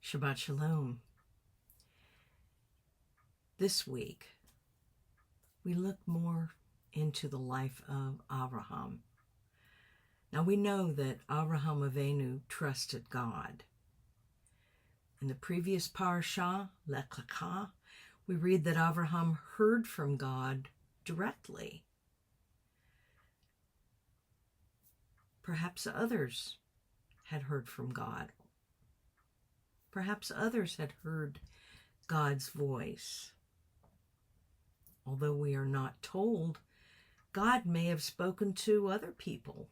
Shabbat Shalom. This week, we look more into the life of Abraham. Now we know that Abraham Avinu trusted God. In the previous parasha, Lech Lecha, we read that Abraham heard from God directly. Perhaps others had heard from God. Perhaps others had heard God's voice. Although we are not told, God may have spoken to other people.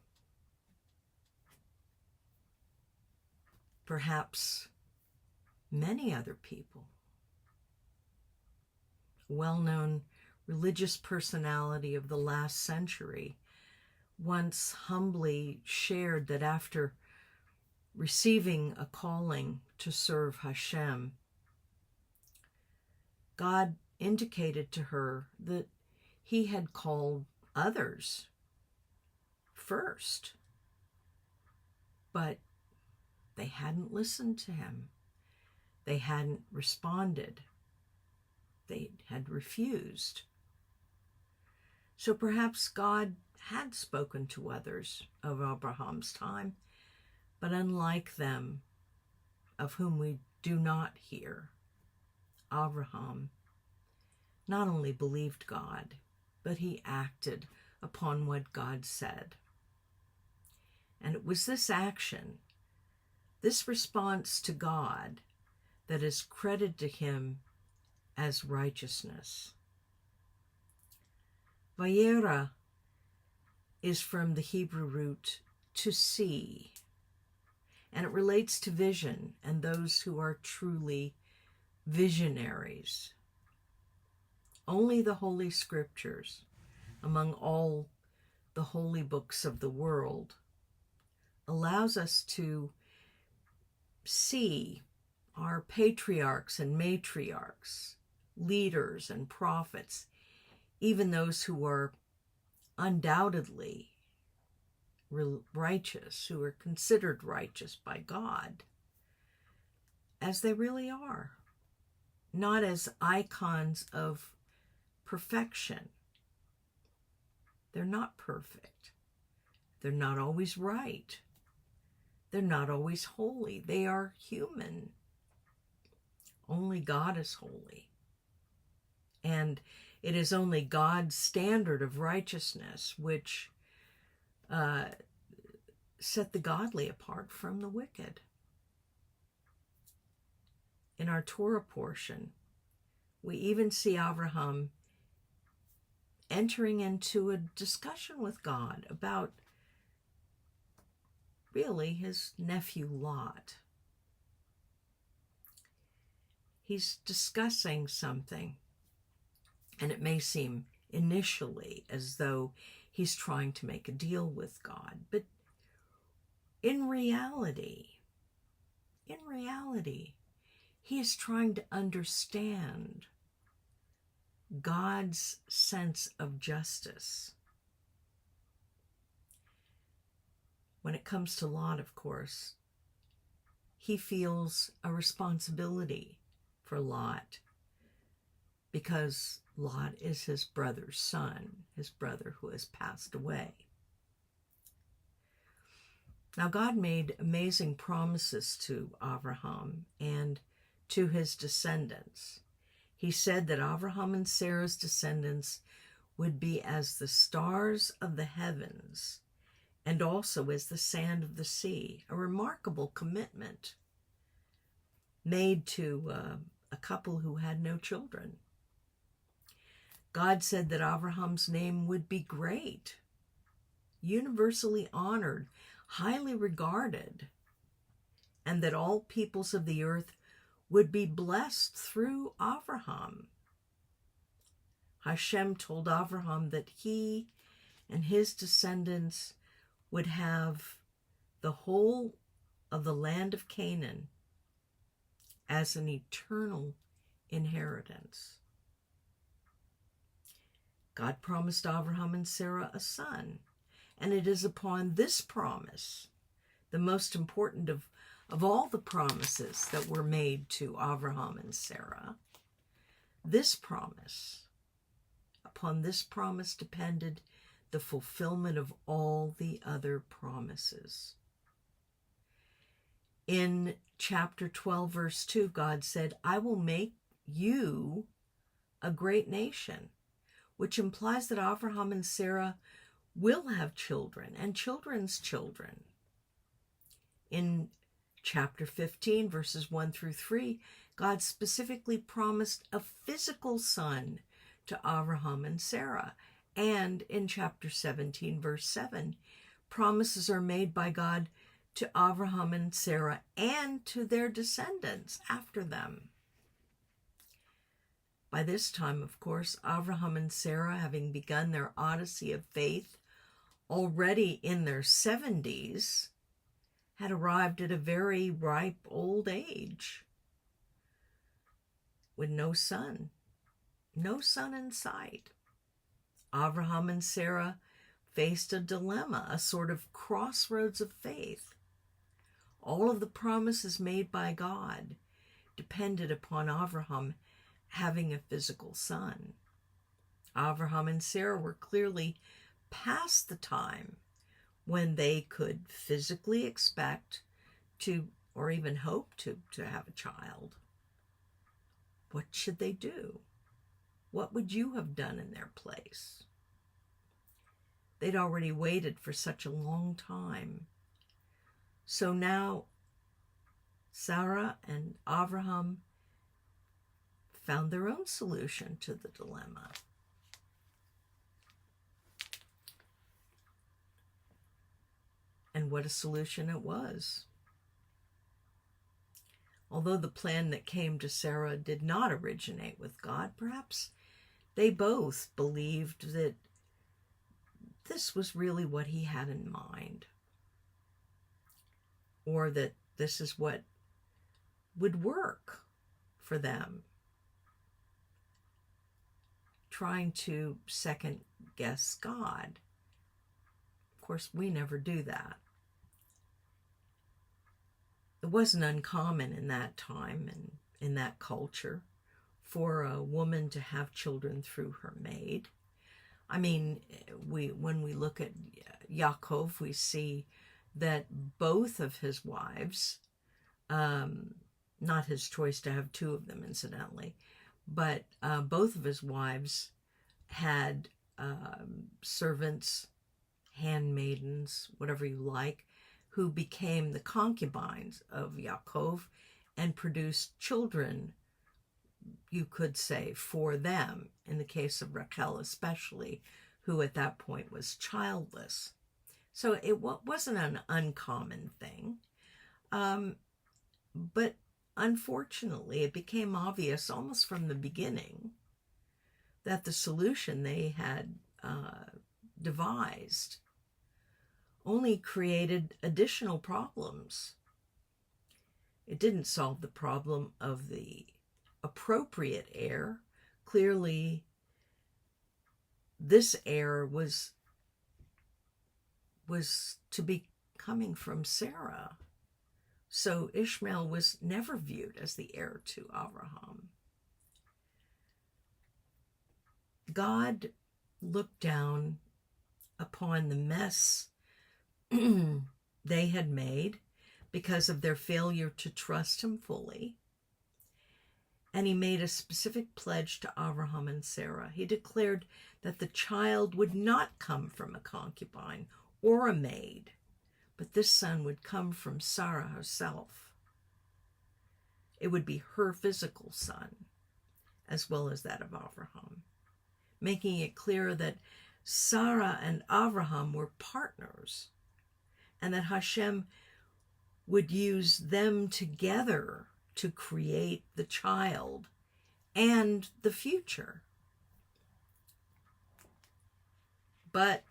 Perhaps many other people. A well-known religious personality of the last century once humbly shared that after receiving a calling to serve Hashem, God indicated to her that he had called others first, but they hadn't listened to him. They hadn't responded. They had refused. So perhaps God had spoken to others of Abraham's time, but unlike them, of whom we do not hear, Abraham not only believed God, but he acted upon what God said. And it was this action, this response to God, that is credited to him as righteousness. Vayeira is from the Hebrew root to see, and it relates to vision and those who are truly visionaries. Only the Holy Scriptures, among all the holy books of the world, allows us to see our patriarchs and matriarchs, leaders and prophets, even those who are undoubtedly righteous, who are considered righteous by God, as they really are, not as icons of perfection. They're not perfect. They're not always right. They're not always holy. They are human. Only God is holy. And it is only God's standard of righteousness which set the godly apart from the wicked. In our Torah portion, we even see Abraham entering into a discussion with God about really his nephew Lot. He's discussing something, and it may seem initially as though he's trying to make a deal with God, but in reality, he is trying to understand God's sense of justice. When it comes to Lot, of course, he feels a responsibility for Lot because Lot is his brother's son, his brother who has passed away. Now, God made amazing promises to Abraham and to his descendants. He said that Abraham and Sarah's descendants would be as the stars of the heavens and also as the sand of the sea, a remarkable commitment made to a couple who had no children. God said that Abraham's name would be great, universally honored, highly regarded, and that all peoples of the earth would be blessed through Abraham. Hashem told Abraham that he and his descendants would have the whole of the land of Canaan as an eternal inheritance. God promised Abraham and Sarah a son, and it is upon this promise, the most important of Of all the promises that were made to Abraham and Sarah, this promise, upon this promise depended the fulfillment of all the other promises. In chapter 12, verse 2, God said, I will make you a great nation, which implies that Abraham and Sarah will have children and children's children. In chapter 15, verses 1 through 3, God specifically promised a physical son to Abraham and Sarah. And in chapter 17, verse 7, promises are made by God to Abraham and Sarah and to their descendants after them. By this time, of course, Abraham and Sarah, having begun their odyssey of faith already in their 70s, had arrived at a very ripe old age with no son in sight. Abraham and Sarah faced a dilemma, a sort of crossroads of faith. All of the promises made by God depended upon Abraham having a physical son. Abraham and Sarah were clearly past the time when they could physically expect to, or even hope to have a child. What should they do? What would you have done in their place? They'd already waited for such a long time. So now Sarah and Abraham found their own solution to the dilemma. And what a solution it was. Although the plan that came to Sarah did not originate with God, perhaps they both believed that this was really what he had in mind, or that this is what would work for them. Trying to second guess God. Of course, we never do that. It wasn't uncommon in that time and in that culture for a woman to have children through her maid. I mean, when we look at Yaakov, we see that both of his wives, not his choice to have two of them, incidentally, but both of his wives had servants, handmaidens, whatever you like, who became the concubines of Yaakov and produced children, you could say, for them, in the case of Rachel especially, who at that point was childless. So it wasn't an uncommon thing. But unfortunately, it became obvious almost from the beginning that the solution they had devised only created additional problems. It didn't solve the problem of the appropriate heir. Clearly, this heir was to be coming from Sarah. So Ishmael was never viewed as the heir to Abraham. God looked down upon the mess they had made because of their failure to trust him fully. And he made a specific pledge to Abraham and Sarah. He declared that the child would not come from a concubine or a maid, but this son would come from Sarah herself. It would be her physical son, as well as that of Abraham, making it clear that Sarah and Abraham were partners, and that Hashem would use them together to create the child and the future. But,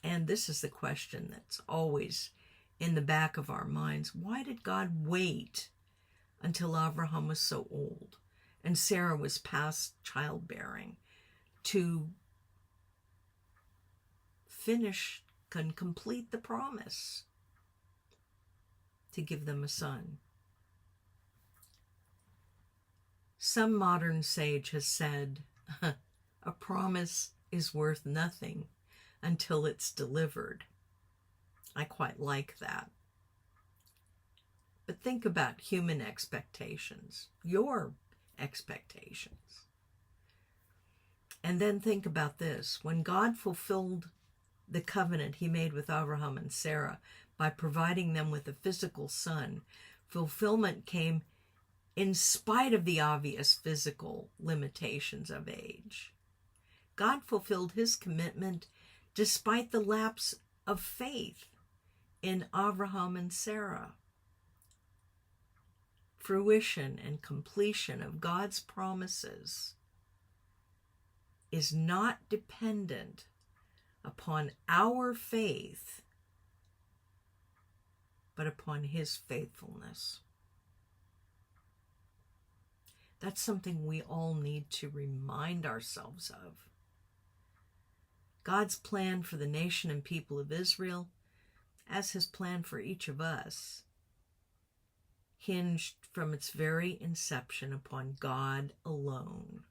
and this is the question that's always in the back of our minds, why did God wait until Abraham was so old and Sarah was past childbearing to complete the promise to give them a son? Some modern sage has said, a promise is worth nothing until it's delivered. I quite like that. But think about human expectations, your expectations. And then think about this. When God fulfilled the covenant he made with Abraham and Sarah by providing them with a physical son, fulfillment came in spite of the obvious physical limitations of age. God fulfilled his commitment despite the lapse of faith in Abraham and Sarah. Fruition and completion of God's promises is not dependent upon our faith, but upon his faithfulness. That's something we all need to remind ourselves of. God's plan for the nation and people of Israel, as his plan for each of us, hinged from its very inception upon God alone.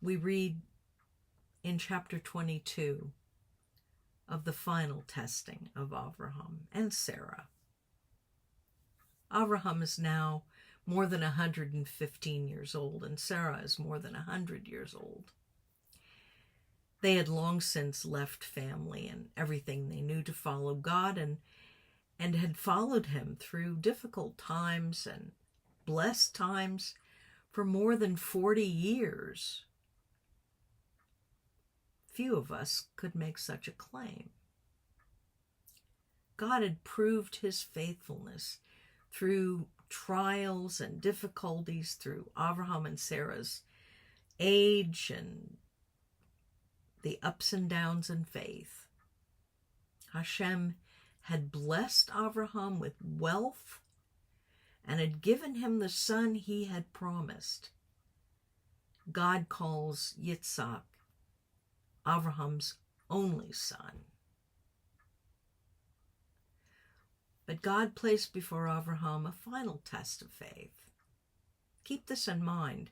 We read in chapter 22 of the final testing of Abraham and Sarah. Abraham is now more than 115 years old, and Sarah is more than 100 years old. They had long since left family and everything they knew to follow God, and had followed him through difficult times and blessed times for more than 40 years. Few of us could make such a claim. God had proved his faithfulness through trials and difficulties, through Abraham and Sarah's age and the ups and downs in faith. Hashem had blessed Abraham with wealth and had given him the son he had promised. God calls Yitzhak Abraham's only son. But God placed before Abraham a final test of faith. Keep this in mind.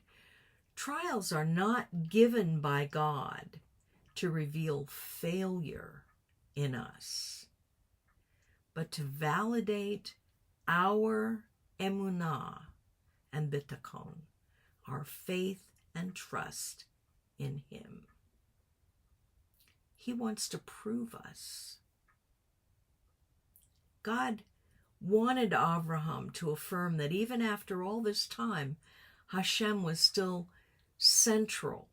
Trials are not given by God to reveal failure in us, but to validate our emunah and bitachon, our faith and trust in him. He wants to prove us. God wanted Abraham to affirm that even after all this time, Hashem was still central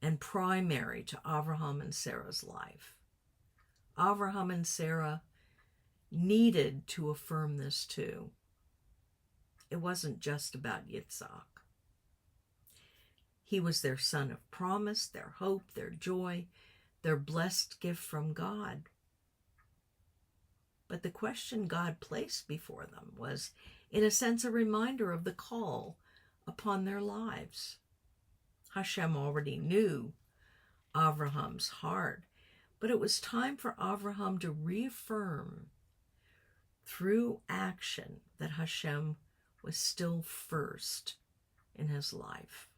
and primary to Abraham and Sarah's life. Abraham and Sarah needed to affirm this too. It wasn't just about Yitzhak. He was their son of promise, their hope, their joy, their blessed gift from God. But the question God placed before them was, in a sense, a reminder of the call upon their lives. Hashem already knew Abraham's heart, but it was time for Abraham to reaffirm through action that Hashem was still first in his life.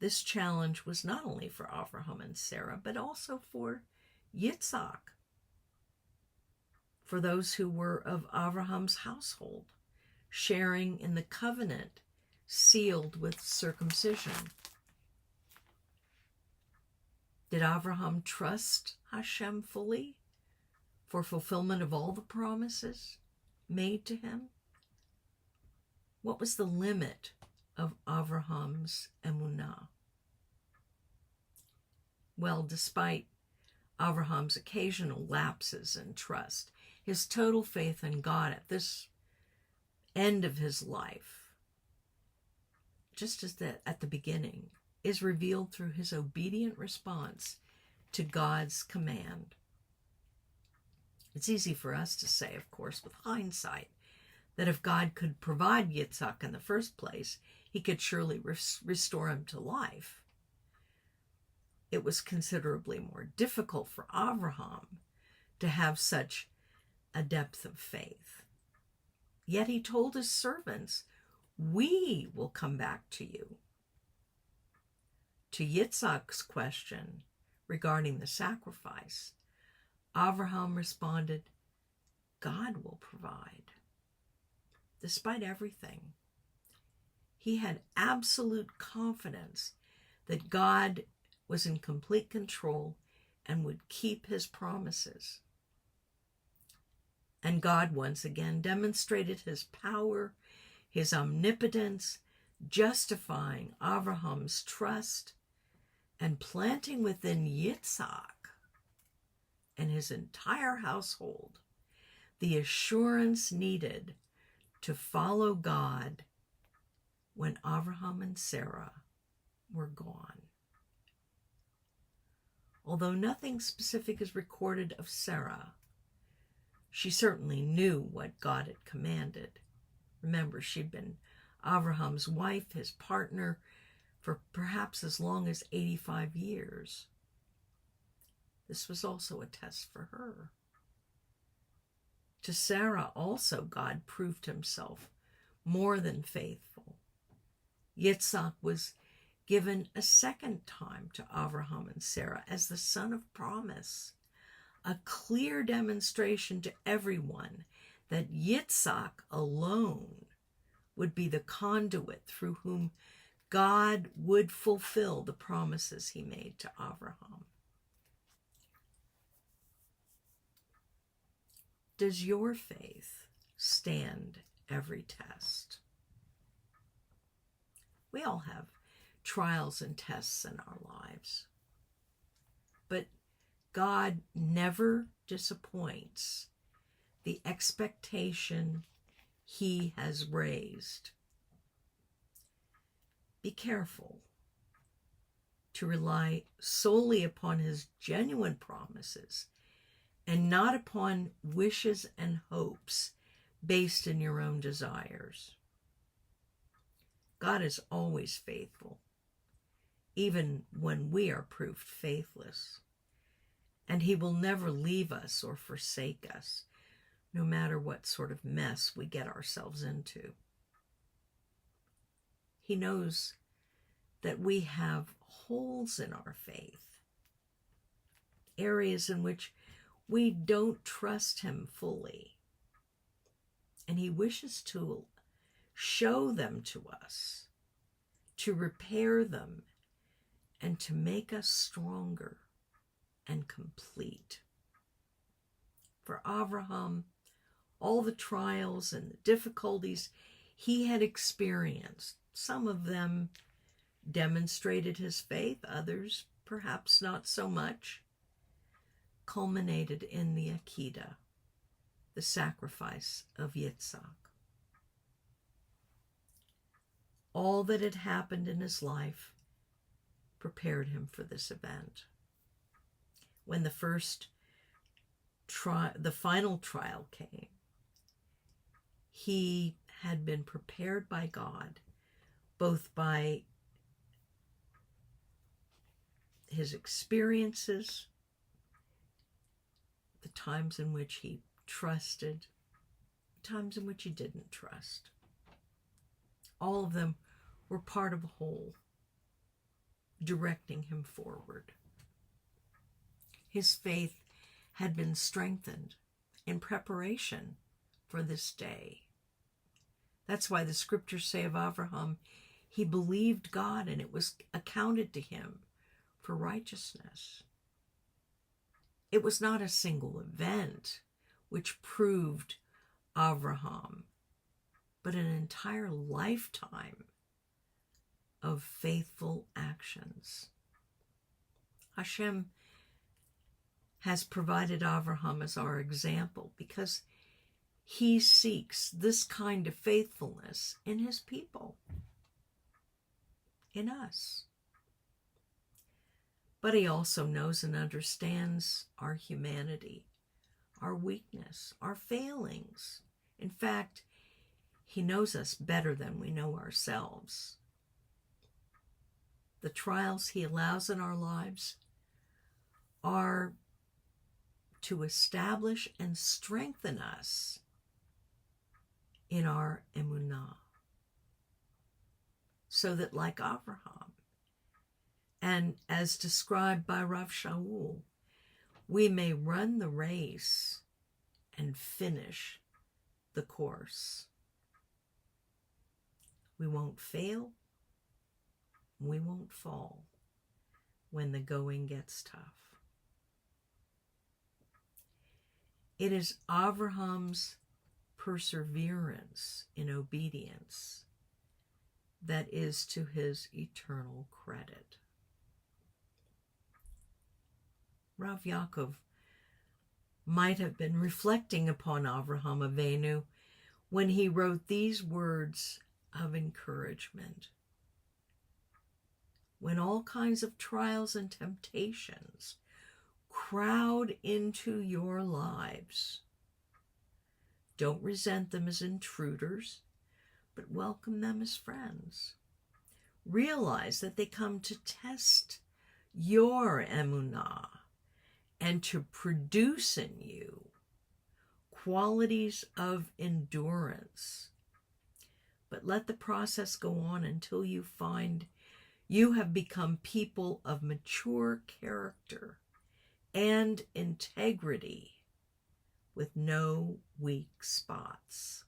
This challenge was not only for Abraham and Sarah, but also for Yitzhak, for those who were of Abraham's household, sharing in the covenant sealed with circumcision. Did Abraham trust Hashem fully for fulfillment of all the promises made to him? What was the limit of Abraham's emunah? Well, despite Abraham's occasional lapses in trust, his total faith in God at this end of his life, just as at the beginning, is revealed through his obedient response to God's command. It's easy for us to say, of course, with hindsight, that if God could provide Yitzhak in the first place, he could surely restore him to life. It was considerably more difficult for Abraham to have such a depth of faith. Yet he told his servants, "We will come back to you." To Yitzhak's question regarding the sacrifice, Abraham responded, "God will provide." Despite everything, he had absolute confidence that God was in complete control and would keep his promises. And God once again demonstrated his power, his omnipotence, justifying Abraham's trust and planting within Yitzhak and his entire household the assurance needed to follow God when Abraham and Sarah were gone. Although nothing specific is recorded of Sarah, she certainly knew what God had commanded. Remember, she'd been Abraham's wife, his partner, for perhaps as long as 85 years. This was also a test for her. To Sarah also, God proved himself more than faithful. Yitzhak was given a second time to Abraham and Sarah as the son of promise, a clear demonstration to everyone that Yitzhak alone would be the conduit through whom God would fulfill the promises he made to Abraham. Does your faith stand every test? We all have trials and tests in our lives, but God never disappoints the expectation he has raised. Be careful to rely solely upon his genuine promises and not upon wishes and hopes based in your own desires. God is always faithful, even when we are proved faithless. And he will never leave us or forsake us, no matter what sort of mess we get ourselves into. He knows that we have holes in our faith, areas in which we don't trust him fully. And he wishes to show them to us, to repair them, and to make us stronger and complete. For Abraham, all the trials and the difficulties he had experienced, some of them demonstrated his faith, others perhaps not so much, culminated in the Akedah, the sacrifice of Yitzhak. All that had happened in his life prepared him for this event. When the final trial came, he had been prepared by God, both by his experiences, the times in which he trusted, times in which he didn't trust. All of them were part of a whole, directing him forward. His faith had been strengthened in preparation for this day. That's why the scriptures say of Abraham, he believed God and it was accounted to him for righteousness. It was not a single event which proved Abraham, but an entire lifetime of faithful actions. Hashem has provided Abraham as our example because he seeks this kind of faithfulness in his people, in us. But he also knows and understands our humanity, our weakness, our failings. In fact, he knows us better than we know ourselves. The trials he allows in our lives are to establish and strengthen us in our emunah, so that like Abraham, and as described by Rav Shaul, we may run the race and finish the course. We won't fail, we won't fall when the going gets tough. It is Abraham's perseverance in obedience that is to his eternal credit. Rav Yaakov might have been reflecting upon Avraham Avinu when he wrote these words of encouragement. When all kinds of trials and temptations crowd into your lives, don't resent them as intruders, but welcome them as friends. Realize that they come to test your emunah and to produce in you qualities of endurance. But let the process go on until you find you have become people of mature character and integrity with no weak spots.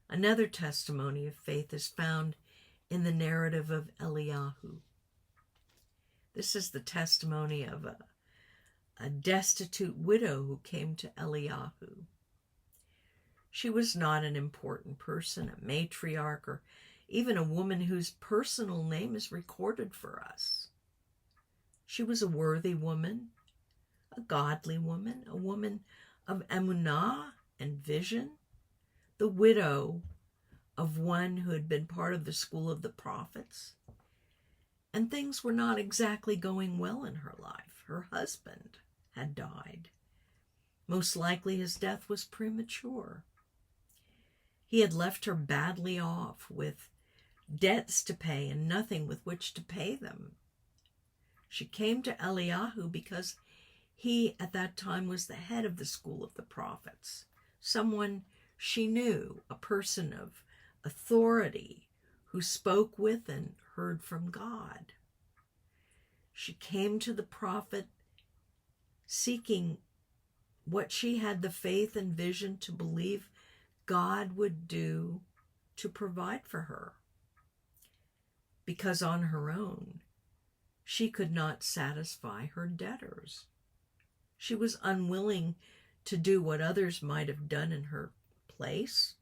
Another testimony of faith is found in the narrative of Eliyahu. This is the testimony of a destitute widow who came to Eliyahu. She was not an important person, a matriarch, or even a woman whose personal name is recorded for us. She was a worthy woman, a godly woman, a woman of emunah and vision, the widow of one who had been part of the school of the prophets. And things were not exactly going well in her life. Her husband had died. Most likely his death was premature. He had left her badly off with debts to pay and nothing with which to pay them. She came to Eliyahu because he at that time was the head of the school of the prophets, someone she knew, a person of authority who spoke with and heard from God. She came to the prophet seeking what she had the faith and vision to believe God would do to provide for her, because on her own she could not satisfy her debtors. She was unwilling to do what others might have done in her place,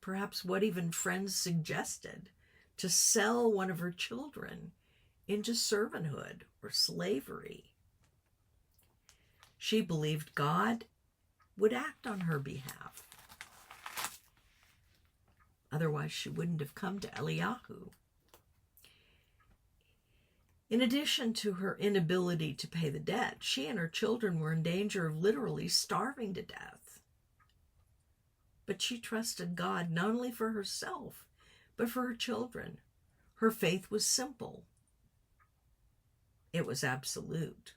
perhaps what even friends suggested, to sell one of her children into servanthood or slavery. She believed God would act on her behalf. Otherwise, she wouldn't have come to Eliyahu. In addition to her inability to pay the debt, she and her children were in danger of literally starving to death. But she trusted God not only for herself, but for her children. Her faith was simple. It was absolute.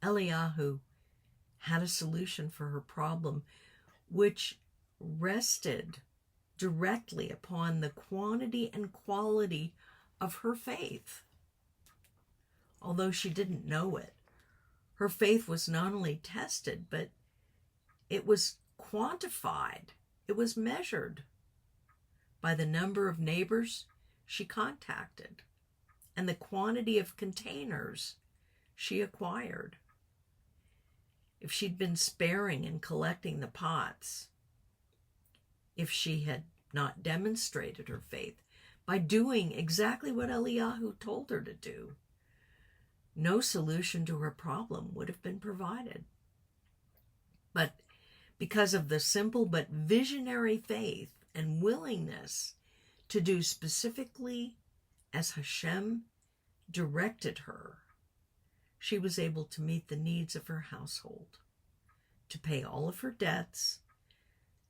Eliyahu had a solution for her problem, which rested directly upon the quantity and quality of her faith. Although she didn't know it, her faith was not only tested, but it was quantified. It was measured by the number of neighbors she contacted and the quantity of containers she acquired. If she'd been sparing in collecting the pots, if she had not demonstrated her faith by doing exactly what Eliyahu told her to do, no solution to her problem would have been provided. But because of the simple but visionary faith and willingness to do specifically as Hashem directed her, she was able to meet the needs of her household, to pay all of her debts,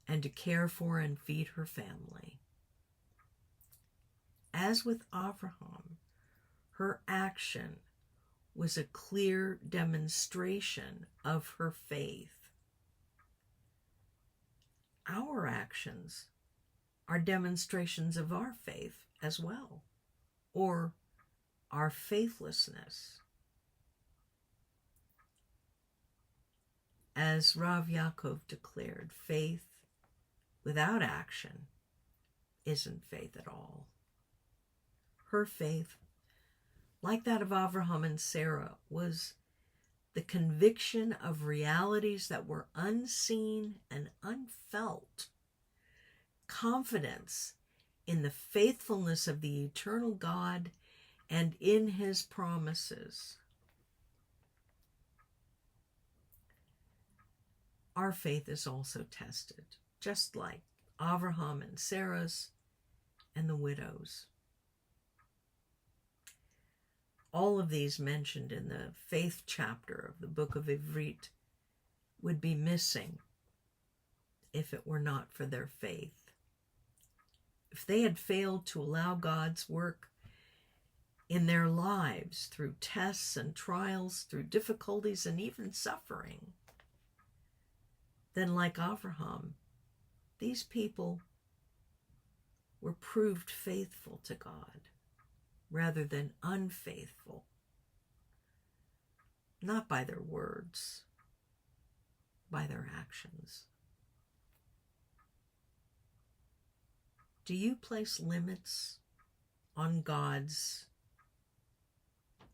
and to care for and feed her family. As with Abraham, her action was a clear demonstration of her faith. our actions are demonstrations of our faith as well, or our faithlessness. As Rav Yaakov declared, faith without action isn't faith at all. Her faith, like that of Abraham and Sarah, was the conviction of realities that were unseen and unfelt, confidence in the faithfulness of the eternal God and in his promises. Our faith is also tested, just like Abraham and Sarah's and the widows. All of these mentioned in the faith chapter of the book of Ivrit would be missing if it were not for their faith. If they had failed to allow God's work in their lives through tests and trials, through difficulties and even suffering, then like Abraham, these people were proved faithful to God rather than unfaithful, not by their words, by their actions. Do you place limits on God's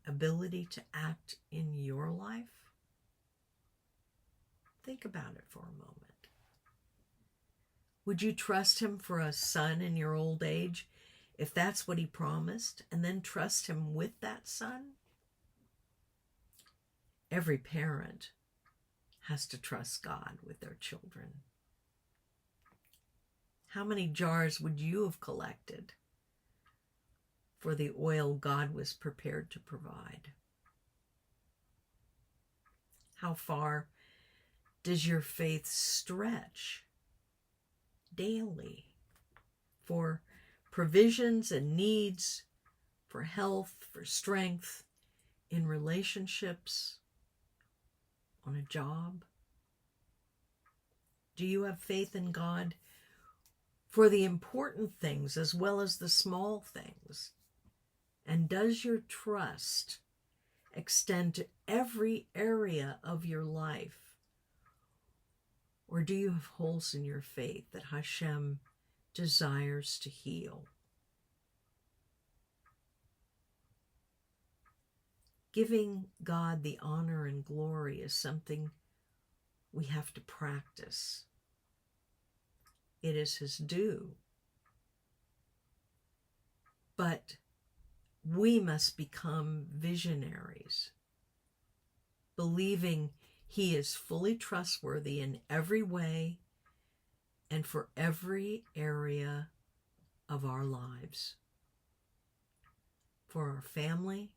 ability to act in your life? Think about it for a moment. Would you trust him for a son in your old age if that's what he promised, and then trust him with that son? Every parent has to trust God with their children. How many jars would you have collected for the oil God was prepared to provide? How far does your faith stretch daily for provisions and needs, for health, for strength, in relationships, on a job? Do you have faith in God for the important things as well as the small things? And does your trust extend to every area of your life? Or do you have holes in your faith that Hashem desires to heal? Giving God the honor and glory is something we have to practice. It is his due. But we must become visionaries, believing he is fully trustworthy in every way and for every area of our lives. For our family,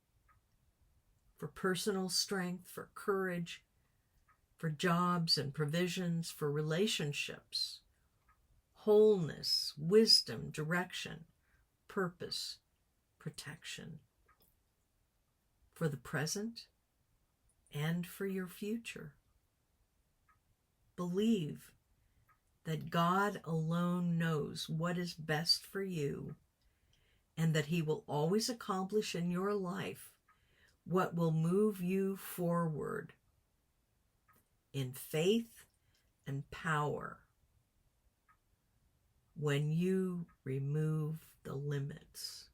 for personal strength, for courage, for jobs and provisions, for relationships, wholeness, wisdom, direction, purpose, protection, for the present and for your future. Believe that God alone knows what is best for you, and that he will always accomplish in your life what will move you forward in faith and power when you remove the limits.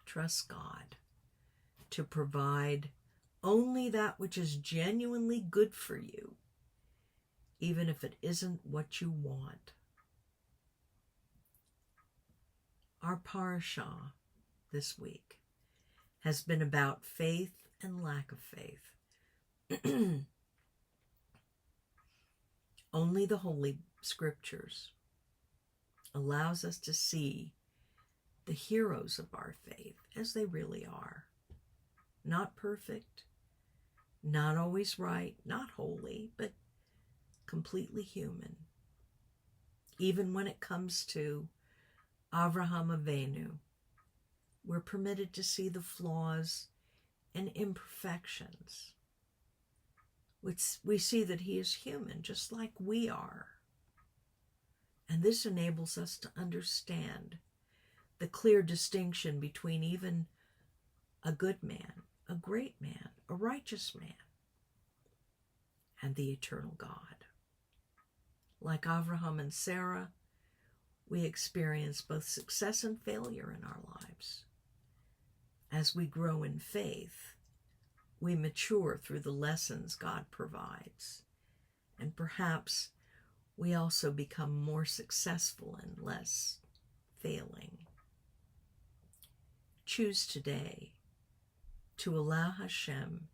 Trust God to provide only that which is genuinely good for you, even if it isn't what you want. Our parashah this week has been about faith and lack of faith. Only the Holy Scriptures allows us to see the heroes of our faith as they really are. Not perfect, not always right, not holy, but completely human. Even when it comes to Avraham Avinu, we're permitted to see the flaws and imperfections. We see that he is human, just like we are. And this enables us to understand the clear distinction between even a good man, a great man, a righteous man, and the eternal God. Like Abraham and Sarah, we experience both success and failure in our lives. As we grow in faith, we mature through the lessons God provides. And perhaps we also become more successful and less failing. Choose today to allow Hashem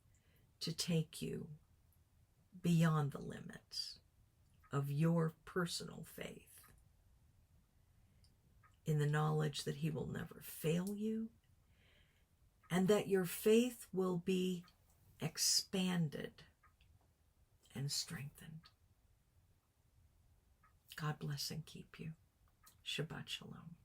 to take you beyond the limits of your personal faith, in the knowledge that He will never fail you, and that your faith will be expanded and strengthened. God bless and keep you. Shabbat Shalom.